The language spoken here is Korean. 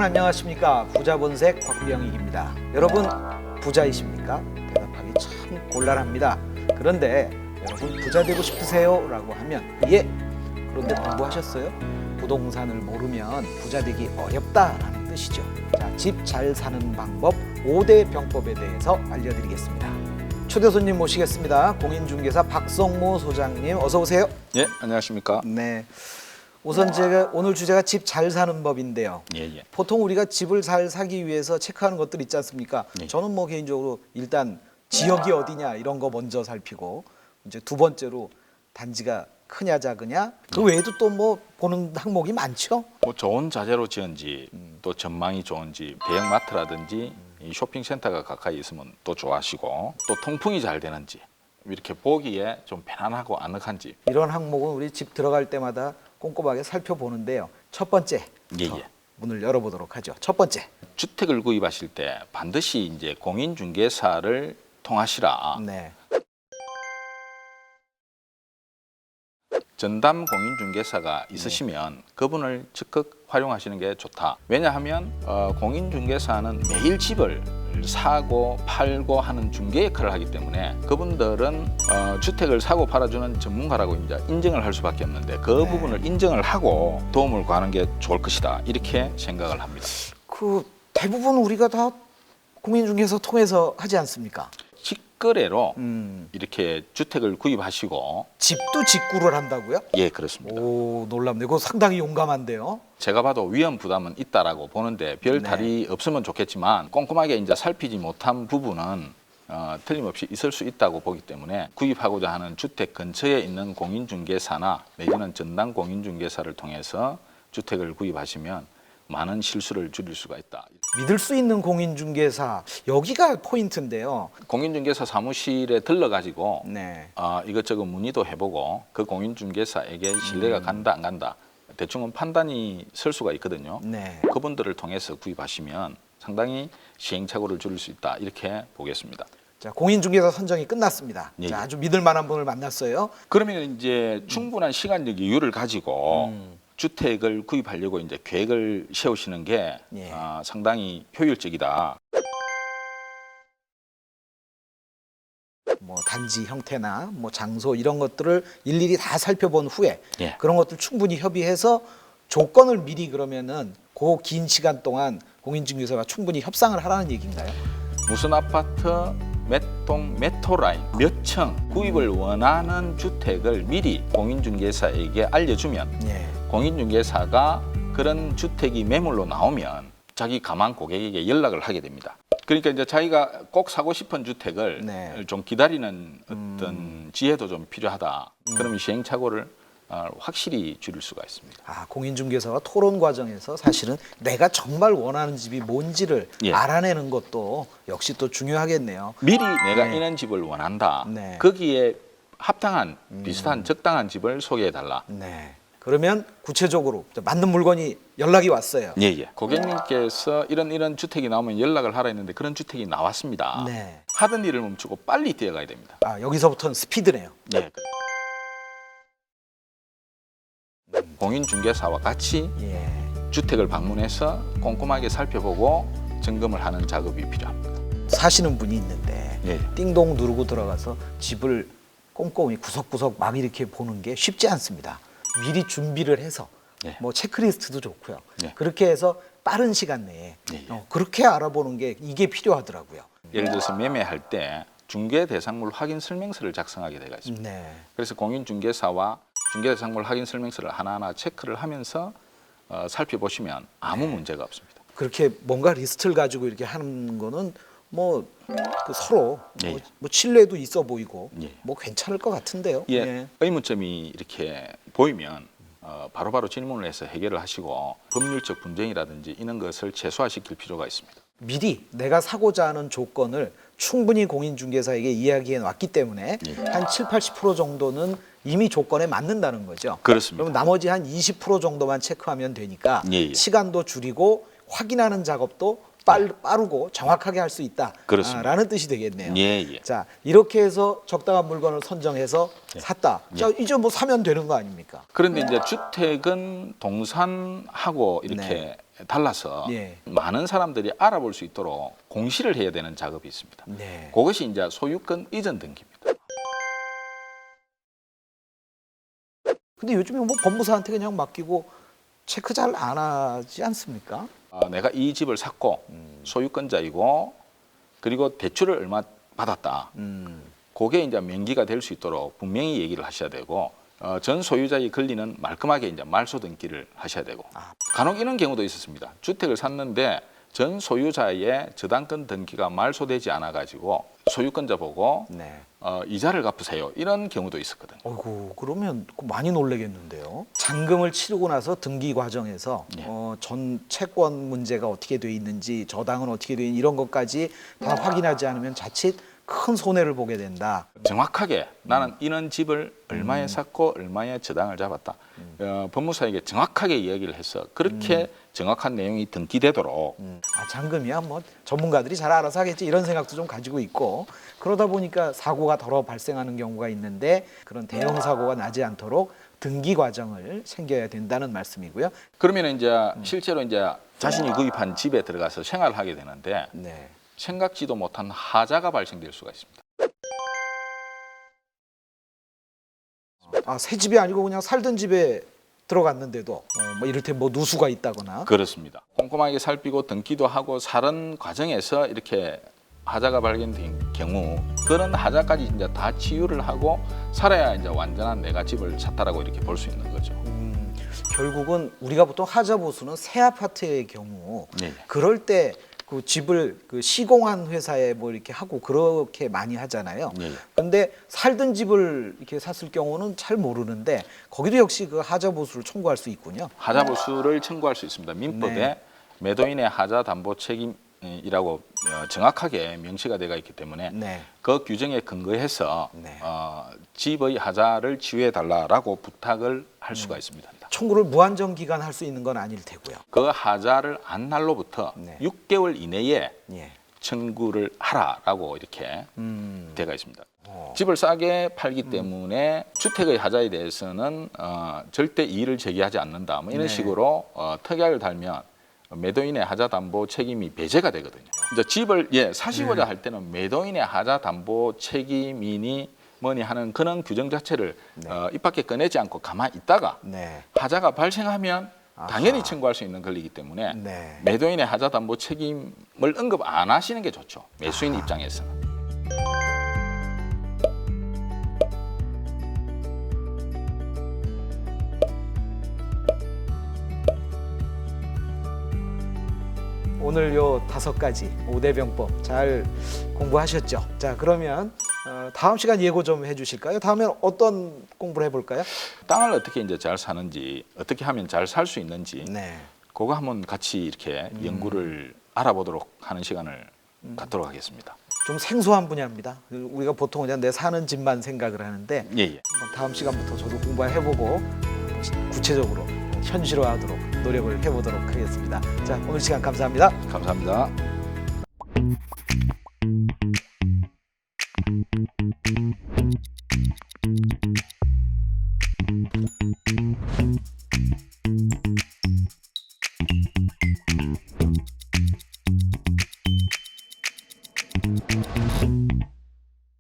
여러분 안녕하십니까? 부자본색 곽병익입니다. 여러분 부자이십니까? 대답하기 참 곤란합니다. 그런데 여러분 부자 되고 싶으세요? 라고 하면 예! 그런데 공부하셨어요? 부동산을 모르면 부자 되기 어렵다라는 뜻이죠. 자, 집 잘 사는 방법 5대 병법에 대해서 알려드리겠습니다. 초대 손님 모시겠습니다. 공인중개사 박성모 소장님 어서 오세요. 예, 안녕하십니까? 네. 우선 제가 오늘 주제가 집 잘 사는 법인데요. 예. 보통 우리가 집을 잘 사기 위해서 체크하는 것들 있지 않습니까? 예. 저는 뭐 개인적으로 일단 지역이 어디냐 이런 거 먼저 살피고 이제 두 번째로 단지가 크냐 작으냐 그 외에도 또 뭐 보는 항목이 많죠. 뭐 좋은 자재로 지은지 또 전망이 좋은지 대형마트라든지 이 쇼핑센터가 가까이 있으면 또 좋아하시고 또 통풍이 잘 되는지 이렇게 보기에 좀 편안하고 아늑한지. 이런 항목은 우리 집 들어갈 때마다 꼼꼼하게 살펴보는데요. 첫 번째 예. 문을 열어보도록 하죠. 첫 번째. 주택을 구입하실 때 반드시 이제 공인중개사를 통하시라. 네. 전담 공인중개사가 있으시면 그분을 적극 활용하시는 게 좋다. 왜냐하면 공인중개사는 매일 집을 사고 팔고 하는 중개 역할을 하기 때문에 그분들은 주택을 사고 팔아주는 전문가라고 이제 인정을 할 수밖에 없는데 그 네. 부분을 인정을 하고 도움을 구하는 게 좋을 것이다. 이렇게 생각을 합니다. 그 대부분 우리가 다 공인중개사 통해서 하지 않습니까? 직거래로 음. 이렇게 주택을 구입하시고 집도 직구를 한다고요? 예, 그렇습니다. 오, 놀랍네. 그거 상당히 용감한데요. 제가 봐도 위험 부담은 있다라고 보는데 별 탈이 없으면 좋겠지만 꼼꼼하게 이제 살피지 못한 부분은 틀림없이 있을 수 있다고 보기 때문에 구입하고자 하는 주택 근처에 있는 공인중개사나 내지는 전담 공인중개사를 통해서 주택을 구입하시면 많은 실수를 줄일 수가 있다. 믿을 수 있는 공인중개사 여기가 포인트인데요. 공인중개사 사무실에 들러가지고 네. 이것저것 문의도 해보고 그 공인중개사에게 신뢰가 간다 안 간다 대충은 판단이 설 수가 있거든요. 네. 그분들을 통해서 구입하시면 상당히 시행착오를 줄일 수 있다 이렇게 보겠습니다. 자, 공인중개사 선정이 끝났습니다. 예. 자, 아주 믿을 만한 분을 만났어요. 그러면 이제 충분한 시간적 여유를 가지고 주택을 구입하려고 이제 계획을 세우시는 게 예. 상당히 효율적이다. 뭐 단지 형태나 뭐 장소 이런 것들을 일일이 다 살펴본 후에 예. 그런 것들 충분히 협의해서 조건을 미리 그러면은 그 긴 시간 동안 공인중개사가 충분히 협상을 하라는 얘기인가요? 무슨 아파트 몇 동 몇 호라인 몇 층 구입을 원하는 주택을 미리 공인중개사에게 알려주면 예. 공인중개사가 그런 주택이 매물로 나오면 자기 가만 고객에게 연락을 하게 됩니다. 그러니까 이제 자기가 꼭 사고 싶은 주택을 네. 좀 기다리는 어떤 지혜도 좀 필요하다. 그러면 시행착오를 확실히 줄일 수가 있습니다. 아, 공인중개사와 토론 과정에서 사실은 내가 정말 원하는 집이 뭔지를 예. 알아내는 것도 역시 또 중요하겠네요. 미리 내가 네. 이런 집을 원한다. 네. 거기에 합당한 비슷한 적당한 집을 소개해달라. 네. 그러면 구체적으로 맞는 물건이 연락이 왔어요. 예. 고객님께서 이런 주택이 나오면 연락을 하라 했는데 그런 주택이 나왔습니다. 네. 하던 일을 멈추고 빨리 뛰어가야 됩니다. 아, 여기서부터는 스피드네요. 예. 공인중개사와 같이 예. 주택을 방문해서 꼼꼼하게 살펴보고 점검을 하는 작업이 필요합니다. 사시는 분이 있는데 예. 띵동 누르고 들어가서 집을 꼼꼼히 구석구석 막 이렇게 보는 게 쉽지 않습니다. 미리 준비를 해서 예. 뭐 체크리스트도 좋고요. 예. 그렇게 해서 빠른 시간 내에 예. 그렇게 알아보는 게 이게 필요하더라고요. 예를 들어서 매매할 때 중개 대상물 확인 설명서를 작성하게 되어 있습니다. 네. 그래서 공인중개사와 중개대상물 확인 설명서를 하나하나 체크를 하면서 살펴보시면 아무 문제가 없습니다. 그렇게 뭔가 리스트를 가지고 이렇게 하는 거는 뭐 그 서로 예. 뭐 신뢰도 있어 보이고 예. 뭐 괜찮을 것 같은데요. 예, 의문점이 이렇게 보이면 바로바로 질문을 해서 해결을 하시고 법률적 분쟁이라든지 이런 것을 최소화시킬 필요가 있습니다. 미리 내가 사고자 하는 조건을 충분히 공인중개사에게 이야기해 놨기 때문에 예. 한 7, 80% 정도는 이미 조건에 맞는다는 거죠. 그렇습니다. 그럼 나머지 한 20% 정도만 체크하면 되니까 예. 시간도 줄이고 확인하는 작업도 빠르고 정확하게 할 수 그렇습니다. 있다라는 뜻이 되겠네요. 예. 자, 이렇게 해서 적당한 물건을 선정해서 샀다. 예. 자, 이제 뭐 사면 되는 거 아닙니까? 그런데 이제 주택은 동산하고 이렇게 달라서 예. 많은 사람들이 알아볼 수 있도록 공시를 해야 되는 작업이 있습니다. 네. 그것이 이제 소유권 이전 등기입니다. 근데 요즘에 뭐 법무사한테 그냥 맡기고 체크 잘 안 하지 않습니까? 내가 이 집을 샀고 소유권자이고 그리고 대출을 얼마 받았다. 그게 이제 명기가 될 수 있도록 분명히 얘기를 하셔야 되고 전 소유자의 권리는 말끔하게 이제 말소 등기를 하셔야 되고 간혹 이런 경우도 있었습니다. 주택을 샀는데 전 소유자의 저당권 등기가 말소되지 않아 가지고 소유권자 보고 네. 이자를 갚으세요. 이런 경우도 있었거든요. 어이구, 그러면 많이 놀라겠는데요. 잔금을 치르고 나서 등기 과정에서 예. 전 채권 문제가 어떻게 돼 있는지, 저당은 어떻게 돼 있는지 이런 것까지 다 확인하지 않으면 자칫 큰 손해를 보게 된다. 정확하게 나는 이런 집을 얼마에 샀고 얼마에 저당을 잡았다. 법무사에게 정확하게 이야기를 해서 그렇게 정확한 내용이 등기되도록 잔금이야 뭐 전문가들이 잘 알아서 하겠지 이런 생각도 좀 가지고 있고 그러다 보니까 사고가 덜어 발생하는 경우가 있는데 그런 대형 사고가 나지 않도록 등기 과정을 챙겨야 된다는 말씀이고요. 그러면 이제 실제로 이제 자신이 구입한 집에 들어가서 생활을 하게 되는데 네. 생각지도 못한 하자가 발생될 수가 있습니다. 새 집이 아니고 그냥 살던 집에 들어갔는데도 뭐 이를테면 뭐 누수가 있다거나 그렇습니다. 꼼꼼하게 살피고 등기도 하고 사는 과정에서 이렇게 하자가 발견된 경우 그런 하자까지 이제 다 치유를 하고 살아야 이제 완전한 내가 집을 샀다라고 이렇게 볼 수 있는 거죠. 결국은 우리가 보통 하자 보수는 새 아파트의 경우 네. 그럴 때 그 집을 그 시공한 회사에 뭐 이렇게 하고 그렇게 많이 하잖아요. 네. 근데 살던 집을 이렇게 샀을 경우는 잘 모르는데 거기도 역시 그 하자 보수를 청구할 수 있군요. 하자 보수를 청구할 수 있습니다. 민법에 네. 매도인의 하자 담보 책임이라고 정확하게 명시가 되어 있기 때문에 네. 그 규정에 근거해서 네. 집의 하자를 치유해 달라라고 부탁을 할 수가 있습니다. 청구를 무한정 기간 할 수 있는 건 아닐 테고요. 그 하자를 안 날로부터 네. 6개월 이내에 예. 청구를 하라라고 이렇게 되어 있습니다. 어. 집을 싸게 팔기 때문에 주택의 하자에 대해서는 절대 이의를 제기하지 않는다. 뭐 이런 네. 식으로 특약을 달면 매도인의 하자 담보 책임이 배제가 되거든요. 이제 집을 사시고자 할 때는 매도인의 하자 담보 책임이니 뭐니 하는 그런 규정 자체를 입 밖에 꺼내지 않고 가만히 있다가 네. 하자가 발생하면 아하. 당연히 청구할 수 있는 권리이기 때문에 네. 매도인의 하자 담보 책임을 언급 안 하시는 게 좋죠. 매수인 입장에서는. 오늘 요 5가지 5대병법 잘 공부하셨죠? 자, 그러면 다음 시간 예고 좀 해주실까요? 다음엔 어떤 공부를 해볼까요? 땅을 어떻게 이제 잘 사는지, 어떻게 하면 잘 살 수 있는지, 네. 그거 한번 같이 이렇게 연구를 알아보도록 하는 시간을 갖도록 하겠습니다. 좀 생소한 분야입니다. 우리가 보통 그냥 내 사는 집만 생각을 하는데 예. 한번 다음 시간부터 저도 공부해보고 구체적으로 현실화하도록 노력을 해보도록 하겠습니다. 자, 오늘 시간 감사합니다. 감사합니다.